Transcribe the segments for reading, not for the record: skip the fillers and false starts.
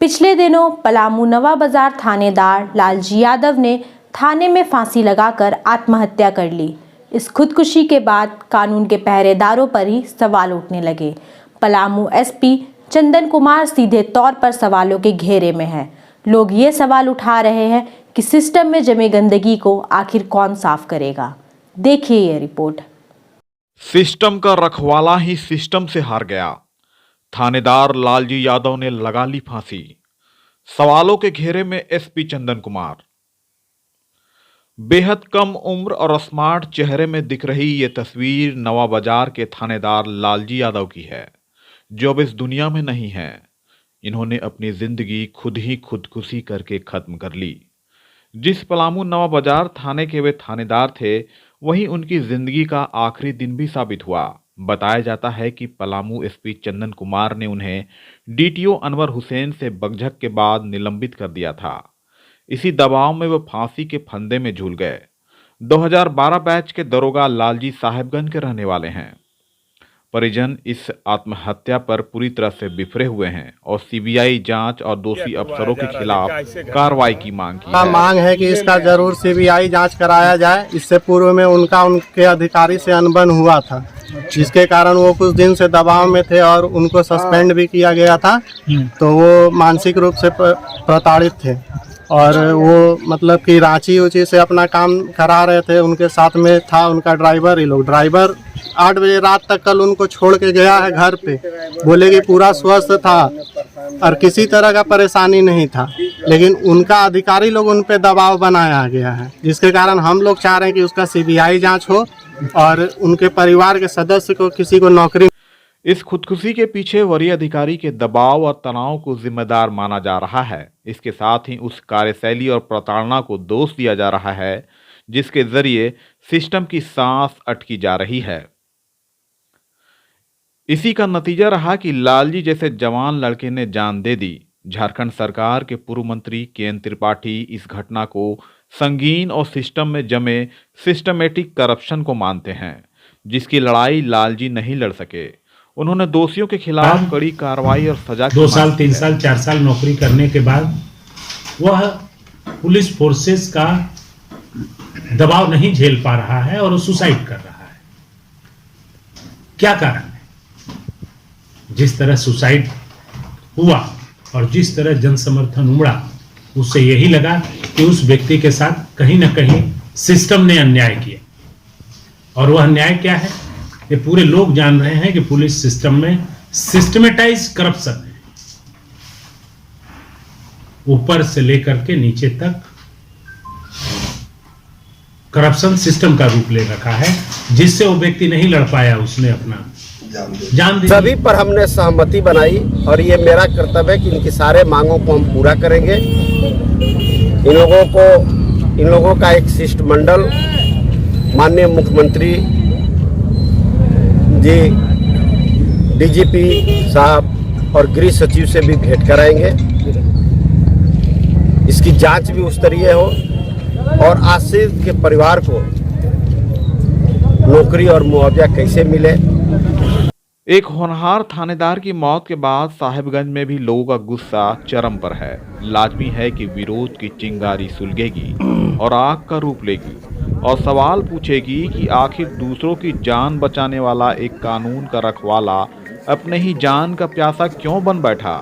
पिछले दिनों पलामू नवा बाजार थानेदार लालजी यादव ने थाने में फांसी लगाकर आत्महत्या कर ली। इस खुदकुशी के बाद कानून के पहरेदारों पर ही सवाल उठने लगे। पलामू एसपी चंदन कुमार सीधे तौर पर सवालों के घेरे में हैं। लोग ये सवाल उठा रहे हैं कि सिस्टम में जमे गंदगी को आखिर कौन साफ करेगा। देखिए ये रिपोर्ट। सिस्टम का रखवाला ही सिस्टम से हार गया। थानेदार लालजी यादव ने लगा ली फांसी। सवालों के घेरे में एसपी चंदन कुमार। बेहद कम उम्र और स्मार्ट चेहरे में दिख रही ये तस्वीर नवा बाजार के थानेदार लालजी यादव की है, जो अब इस दुनिया में नहीं है। इन्होंने अपनी जिंदगी खुद ही खुदकुशी करके खत्म कर ली। जिस पलामू नवा बाजार थाने के वे थानेदार थे, वहीं उनकी जिंदगी का आखिरी दिन भी साबित हुआ। बताया जाता है कि पलामू एसपी चंदन कुमार ने उन्हें डीटीओ अनवर हुसैन से बकझक के बाद निलंबित कर दिया था। इसी दबाव में वो फांसी के फंदे में झूल गए। 2012 बैच के दरोगा लालजी साहेबगंज के रहने वाले हैं। परिजन इस आत्महत्या पर पूरी तरह से बिफरे हुए हैं और सीबीआई जांच और दोषी अफसरों के खिलाफ कार्रवाई की मांग की है। मांग है कि इसका जरूर सीबीआई जांच कराया जाए। इससे पूर्व में उनके अधिकारी से अनबन हुआ था, जिसके कारण वो कुछ दिन से दबाव में थे और उनको सस्पेंड भी किया गया था। तो वो मानसिक रूप से प्रताड़ित थे और वो मतलब कि रांची से अपना काम करा रहे थे। उनके साथ में था उनका ड्राइवर। ये लोग ड्राइवर 8 बजे रात तक कल उनको छोड़ के गया है घर पे। बोले कि पूरा स्वस्थ था और किसी तरह का परेशानी नहीं था, लेकिन उनका अधिकारी लोग उन पे दबाव बनाया गया है, जिसके कारण हम लोग चाह रहे हैं कि उसका सीबीआई जांच हो और उनके परिवार के सदस्य को किसी को नौकरी। इस खुदकुशी के पीछे वरीय अधिकारी के दबाव और तनाव को जिम्मेदार माना जा रहा है। इसके साथ ही उस कार्यशैली और प्रताड़ना को दोष दिया जा रहा है जिसके जरिए सिस्टम की सांस अटकी जा रही है। इसी का नतीजा रहा कि लालजी जैसे जवान लड़के ने जान दे दी। झारखंड सरकार के पूर्व मंत्री केएन त्रिपाठी इस घटना को संगीन और सिस्टम में जमे सिस्टमेटिक करप्शन को मानते हैं, जिसकी लड़ाई लालजी नहीं लड़ सके। उन्होंने दोषियों के खिलाफ कड़ी कार्रवाई और सजा 2 साल 3 साल 4 साल नौकरी करने के बाद वह पुलिस फोर्सेस का दबाव नहीं झेल पा रहा है और वो सुसाइड कर रहा है। क्या कारण है? जिस तरह सुसाइड हुआ और जिस तरह जनसमर्थन उमड़ा, उससे यही लगा कि उस व्यक्ति के साथ कहीं ना कहीं सिस्टम ने अन्याय किया। और वह अन्याय क्या है? ये पूरे लोग जान रहे हैं कि पुलिस सिस्टम में सिस्टमेटाइज करप्शन है। ऊपर से लेकर के नीचे तक करप्शन सिस्टम का रूप ले रखा है, जिससे वो व्यक्ति नहीं लड़ पाया, उसने अपना जान दी। सभी पर हमने सहमति बनाई और ये मेरा कर्तव्य है कि इनकी सारे मांगों को हम पूरा करेंगे। इन लोगों का एक शिष्टमंडल माननीय मुख्यमंत्री जी, डीजीपी साहब और गृह सचिव से भी भेंट कराएंगे। इसकी जांच भी उस तरीके हो और आश्रित के परिवार को नौकरी और मुआवजा कैसे मिले। एक होनहार थानेदार की मौत के बाद साहेबगंज में भी लोगों का गुस्सा चरम पर है। लाजमी है कि विरोध की चिंगारी सुलगेगी और आग का रूप लेगी और सवाल पूछेगी कि आखिर दूसरों की जान बचाने वाला एक कानून का रखवाला अपने ही जान का प्यासा क्यों बन बैठा।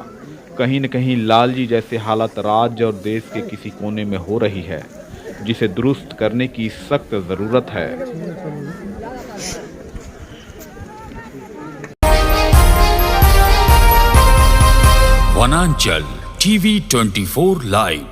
कहीं न कहीं लालजी जैसे हालत राज्य और देश के किसी कोने में हो रही है, जिसे दुरुस्त करने की सख्त जरूरत है। वनांचल टीवी 24 लाइव।